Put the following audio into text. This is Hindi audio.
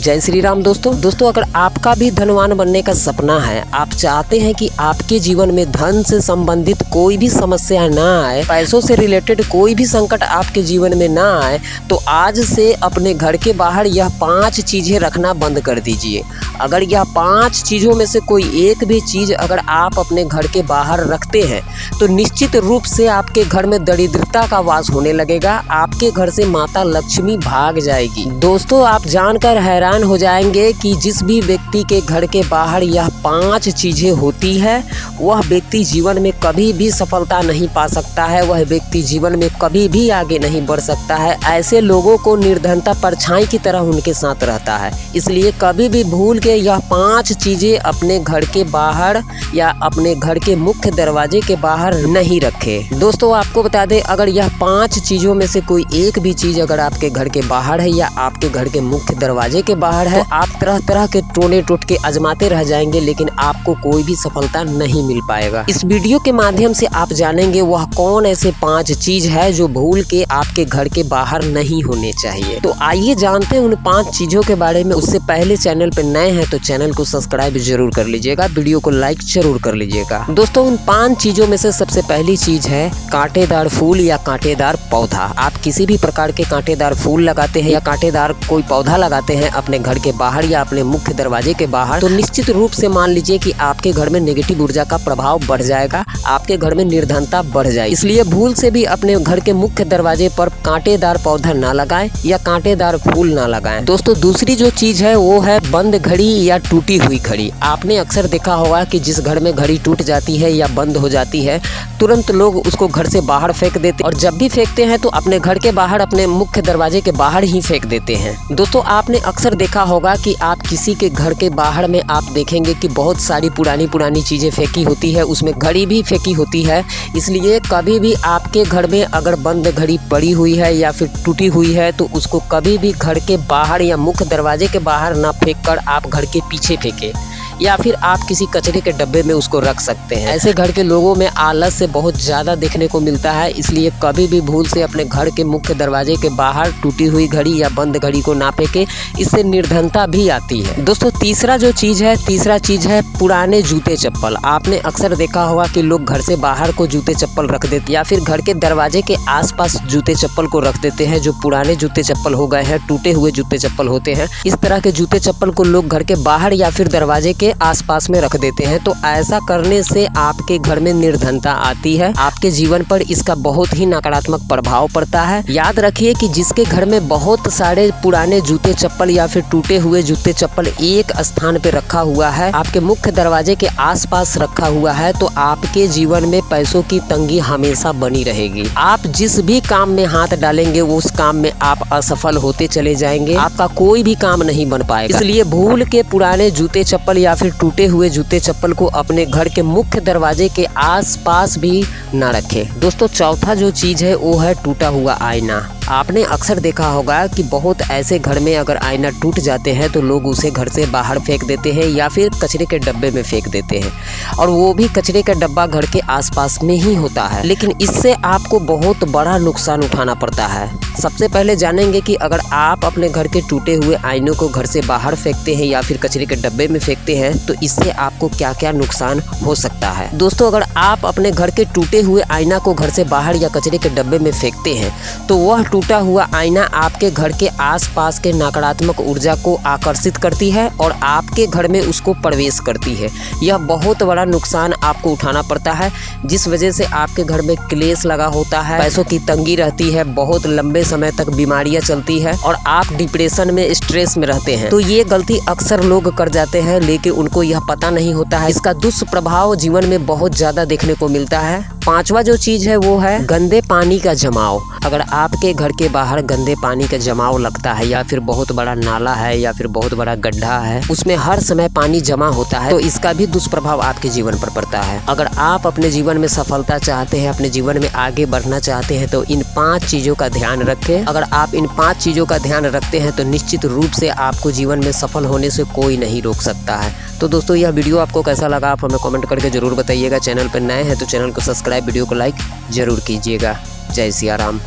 जय श्री राम दोस्तों अगर आपका भी धनवान बनने का सपना है, आप चाहते हैं कि आपके जीवन में धन से संबंधित कोई भी समस्या ना आए, पैसों से रिलेटेड कोई भी संकट आपके जीवन में ना आए, तो आज से अपने घर के बाहर यह 5 चीजें रखना बंद कर दीजिए। अगर यह 5 चीजों में से कोई एक भी चीज अगर आप अपने घर के बाहर रखते हैं तो निश्चित रूप से आपके घर में दरिद्रता का वास होने लगेगा, आपके घर से माता लक्ष्मी भाग जाएगी। दोस्तों आप जानकर हैरान हो जाएंगे कि जिस भी व्यक्ति के घर के बाहर यह 5 चीजें होती है वह व्यक्ति जीवन में कभी भी सफलता नहीं पा सकता है, वह व्यक्ति जीवन में कभी भी आगे नहीं बढ़ सकता है। ऐसे लोगों को निर्धनता परछाई की तरह उनके साथ रहता है। इसलिए कभी भी भूल के यह 5 चीजें अपने घर के बाहर या अपने घर के मुख्य दरवाजे के बाहर नहीं रखें। दोस्तों आपको बता दें, अगर यह 5 चीजों में से कोई एक भी चीज अगर आपके घर के बाहर है या आपके घर के मुख्य दरवाजे के बाहर है, तो आप तरह तरह के टोने टोटके आजमाते रह जाएंगे, लेकिन आपको कोई भी सफलता नहीं मिल पाएगा। इस वीडियो के माध्यम से आप जानेंगे वह कौन ऐसे 5 चीज है जो भूल के आपके घर के बाहर नहीं होने चाहिए। तो आइए जानते हैं उन 5 चीजों के बारे में। उससे पहले चैनल पे नए हैं तो चैनल को सब्सक्राइब जरूर कर लीजिएगा, वीडियो को लाइक जरूर कर लीजिएगा। दोस्तों उन 5 चीजों में से सबसे पहली चीज है कांटेदार फूल या कांटेदार पौधा। आप किसी भी प्रकार के कांटेदार फूल लगाते हैं या कांटेदार कोई पौधा लगाते हैं अपने घर के बाहर या अपने मुख्य दरवाजे के बाहर, तो निश्चित रूप से मान लीजिए कि आपके घर में नेगेटिव ऊर्जा का प्रभाव बढ़ जाएगा, आपके घर में निर्धनता बढ़ जाएगी। इसलिए भूल से भी अपने घर के मुख्य दरवाजे पर कांटेदार पौधा ना लगाएं या कांटेदार फूल ना लगाएं। दोस्तों दूसरी जो चीज है वो है बंद घड़ी या टूटी हुई घड़ी। आपने अक्सर देखा होगा कि जिस घर में घड़ी टूट जाती है या बंद हो जाती है, तुरंत लोग उसको घर से बाहर फेंक देते, और जब भी फेंकते हैं तो अपने घर के बाहर अपने मुख्य दरवाजे के बाहर ही फेंक देते हैं। दोस्तों आपने अक्सर देखा होगा कि आप किसी के घर के बाहर में आप देखेंगे कि बहुत सारी पुरानी चीजें फेंकी होती है, उसमें घड़ी भी फेंकी होती है। इसलिए कभी भी आपके घर में अगर बंद घड़ी पड़ी हुई है या फिर टूटी हुई है तो उसको कभी भी घर के बाहर या मुख्य दरवाजे के बाहर ना फेंककर आप घर के पीछे फेंकें या फिर आप किसी कचरे के डब्बे में उसको रख सकते हैं। ऐसे घर के लोगों में आलस से बहुत ज़्यादा देखने को मिलता है, इसलिए कभी भी भूल से अपने घर के मुख्य दरवाजे के बाहर टूटी हुई घड़ी या बंद घड़ी को ना फेंके, इससे निर्धनता भी आती है। दोस्तों तीसरा चीज़ है पुराने जूते चप्पल। आपने अक्सर देखा होगा कि लोग घर से बाहर को जूते चप्पल रख देते या फिर घर के दरवाजे के आसपास जूते चप्पल को रख देते हैं, जो पुराने जूते चप्पल हो गए हैं, टूटे हुए जूते चप्पल होते हैं। इस तरह के जूते चप्पल को लोग घर के बाहर या फिर दरवाजे के आसपास में रख देते हैं। तो ऐसा करने से आपके घर में निर्धनता आती है, आपके जीवन पर इसका बहुत ही नकारात्मक प्रभाव पड़ता है। याद रखिए कि जिसके घर में बहुत सारे पुराने जूते चप्पल या फिर टूटे हुए जूते चप्पल एक स्थान पे रखा हुआ है, आपके मुख्य दरवाजे के आसपास रखा हुआ है, तो आपके जीवन में पैसों की तंगी हमेशा बनी रहेगी। आप जिस भी काम में हाथ डालेंगे वो उस काम में आप असफल होते चले जाएंगे, आपका कोई भी काम नहीं बन पाएगा। इसलिए भूल के पुराने जूते चप्पल या फिर टूटे हुए जूते चप्पल को अपने घर के मुख्य दरवाजे के आसपास भी ना रखें। दोस्तों चौथा जो चीज है वो है टूटा हुआ आईना। आपने अक्सर देखा होगा कि बहुत ऐसे घर में अगर आईना टूट जाते हैं तो लोग उसे घर से बाहर फेंक देते हैं या फिर कचरे के डब्बे में फेंक देते हैं, और वो भी कचरे का डब्बा घर के आसपास में ही होता है। लेकिन इससे आपको बहुत बड़ा नुकसान उठाना पड़ता है। सबसे पहले जानेंगे कि अगर आप अपने घर के टूटे हुए आईनों को घर से बाहर फेंकते हैं या फिर कचरे के डब्बे में फेंकते हैं तो इससे आपको क्या क्या नुकसान हो सकता है। दोस्तों अगर आप अपने घर के टूटे हुए आईना को घर से बाहर या कचरे के डब्बे में फेंकते हैं तो वह टूटा हुआ आईना आपके घर के आसपास के नकारात्मक ऊर्जा को आकर्षित करती है और आपके घर में उसको प्रवेश करती है। यह बहुत बड़ा नुकसान आपको उठाना पड़ता है, जिस वजह से आपके घर में क्लेश लगा होता है, पैसों की तंगी रहती है, बहुत लंबे समय तक बीमारियां चलती है और आप डिप्रेशन में, स्ट्रेस में रहते हैं। तो ये गलती अक्सर लोग कर जाते हैं, लेकिन उनको यह पता नहीं होता है। इसका दुष्प्रभाव जीवन में बहुत ज्यादा देखने को मिलता है। 5वां जो चीज है वो है गंदे पानी का जमाव। अगर आपके घर के बाहर गंदे पानी का जमाव लगता है या फिर बहुत बड़ा नाला है या फिर बहुत बड़ा गड्ढा है, उसमें हर समय पानी जमा होता है, तो इसका भी दुष्प्रभाव आपके जीवन पर पड़ता है। अगर आप अपने जीवन में सफलता चाहते हैं, अपने जीवन में आगे बढ़ना चाहते हैं, तो इन 5 चीजों का ध्यान रखें। अगर आप इन 5 चीजों का ध्यान रखते हैं तो निश्चित रूप से आपको जीवन में सफल होने से कोई नहीं रोक सकता है। तो दोस्तों यह वीडियो आपको कैसा लगा आप हमें कमेंट करके जरूर बताइएगा। चैनल पर नए हैं तो चैनल को सब्सक्राइब, वीडियो को लाइक जरूर कीजिएगा। जय सिया राम।